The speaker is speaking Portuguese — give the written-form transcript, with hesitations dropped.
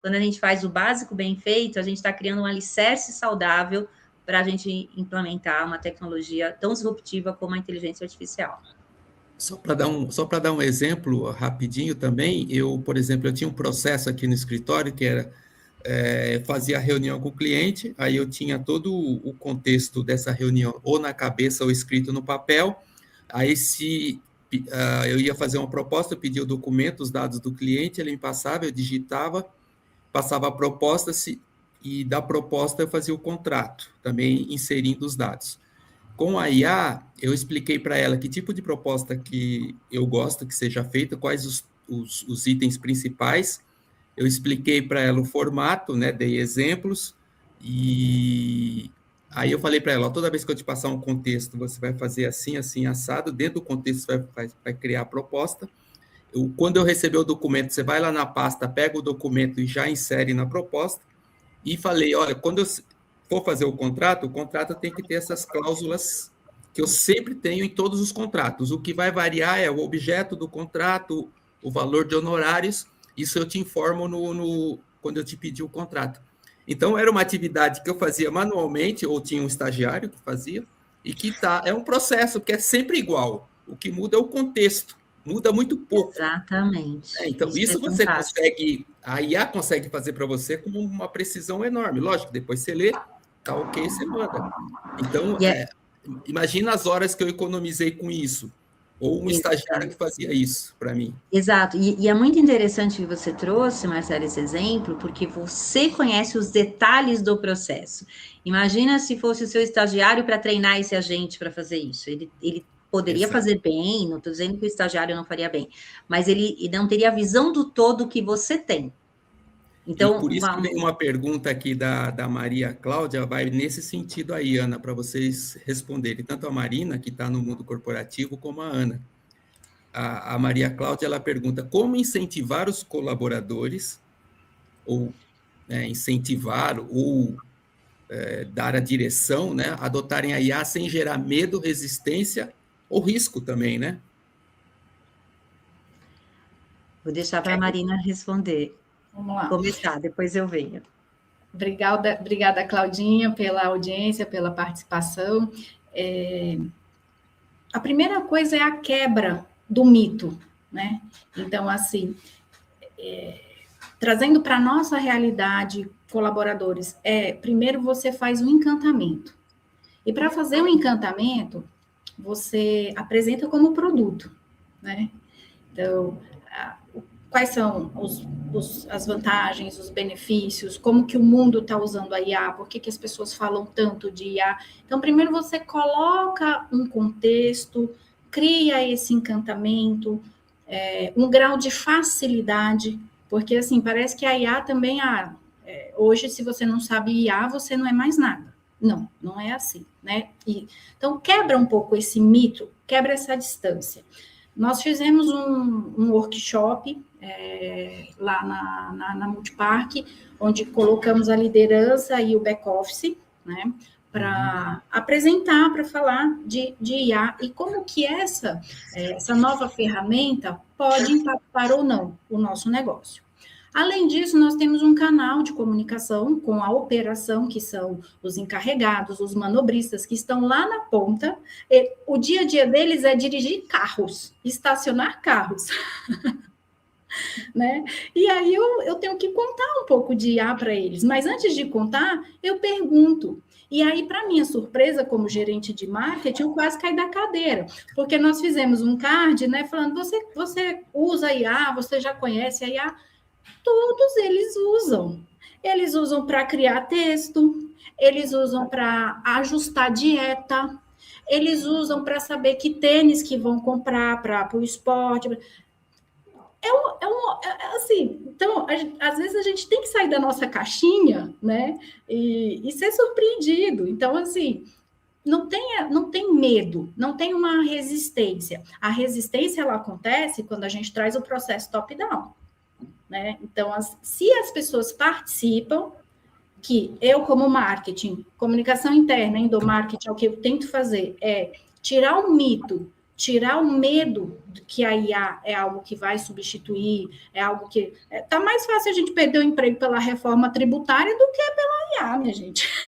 quando a gente faz o básico bem feito, a gente está criando um alicerce saudável para a gente implementar uma tecnologia tão disruptiva como a inteligência artificial. Só para dar um exemplo rapidinho também, por exemplo, eu tinha um processo aqui no escritório que era fazia reunião com o cliente, aí eu tinha todo o contexto dessa reunião ou na cabeça ou escrito no papel, aí se eu ia fazer uma proposta, eu pedia o documento, os dados do cliente, ele me passava, eu digitava, passava a proposta, e da proposta eu fazia o contrato, também inserindo os dados. Com a IA, eu expliquei para ela que tipo de proposta que eu gosto que seja feita, quais os itens principais. Eu expliquei para ela o formato, né, dei exemplos, e aí eu falei para ela, ó, toda vez que eu te passar um contexto, você vai fazer assim, assim, assado, dentro do contexto você vai criar a proposta. Quando eu receber o documento, você vai lá na pasta, pega o documento e já insere na proposta. E falei, olha, quando eu for fazer o contrato tem que ter essas cláusulas que eu sempre tenho em todos os contratos. O que vai variar é o objeto do contrato, o valor de honorários, isso eu te informo quando eu te pedir o contrato. Então, era uma atividade que eu fazia manualmente, ou tinha um estagiário que fazia, e que é um processo que é sempre igual. O que muda é o contexto, muda muito pouco. Exatamente. Então, isso você consegue, a IA consegue fazer para você com uma precisão enorme. Lógico, depois você lê, tá ok, você manda. Então, imagina as horas que eu economizei com isso. Ou um estagiário que fazia isso para mim. Exato. E é muito interessante que você trouxe, Marcelo, esse exemplo, porque você conhece os detalhes do processo. Imagina se fosse o seu estagiário para treinar esse agente para fazer isso. Ele poderia fazer bem, não estou dizendo que o estagiário não faria bem, mas ele não teria a visão do todo que você tem. Então, e por isso que vem uma pergunta aqui da Maria Cláudia, vai nesse sentido aí, Ana, para vocês responderem, tanto a Marina, que está no mundo corporativo, como a Ana. A Maria Cláudia, ela pergunta como incentivar os colaboradores, ou incentivar, ou dar a direção, né, adotarem a IA sem gerar medo, resistência ou risco também, né? Vou deixar para a Marina responder. Vamos lá. Começar, depois eu venho. Obrigada, Claudinha, pela audiência, pela participação. A primeira coisa é a quebra do mito, né? Então, assim, trazendo para a nossa realidade, colaboradores, primeiro você faz um encantamento. E para fazer um encantamento, você apresenta como produto, né? Então, quais são as vantagens, os benefícios, como que o mundo está usando a IA, por que as pessoas falam tanto de IA. Então, primeiro você coloca um contexto, cria esse encantamento, um grau de facilidade, porque, assim, parece que a IA também, hoje, se você não sabe IA, você não é mais nada. Não, não é assim, né? Então, quebra um pouco esse mito, quebra essa distância. Nós fizemos um workshop lá na Multipark, onde colocamos a liderança e o back-office, né, para apresentar, para falar de IA e como que essa nova ferramenta pode impactar ou não o nosso negócio. Além disso, nós temos um canal de comunicação com a operação, que são os encarregados, os manobristas, que estão lá na ponta. O dia a dia deles é dirigir carros, estacionar carros. Né? E aí eu tenho que contar um pouco de IA para eles. Mas antes de contar, eu pergunto. E aí, para minha surpresa, como gerente de marketing, eu quase caí da cadeira. Porque nós fizemos um card, né, falando, você usa IA, você já conhece a IA? Todos eles usam. Eles usam para criar texto, eles usam para ajustar dieta, eles usam para saber que tênis que vão comprar para o esporte. Assim, então, às vezes a gente tem que sair da nossa caixinha, né, e ser surpreendido. Então, assim, não tem medo, não tem uma resistência. A resistência, ela acontece quando a gente traz o processo top-down. Né? Então, se as pessoas participam, que eu, como marketing, comunicação interna, endomarketing, o que eu tento fazer é tirar o mito tirar o medo de que a IA é algo que vai substituir, é algo que... Tá mais fácil a gente perder o emprego pela reforma tributária do que pela IA, minha gente.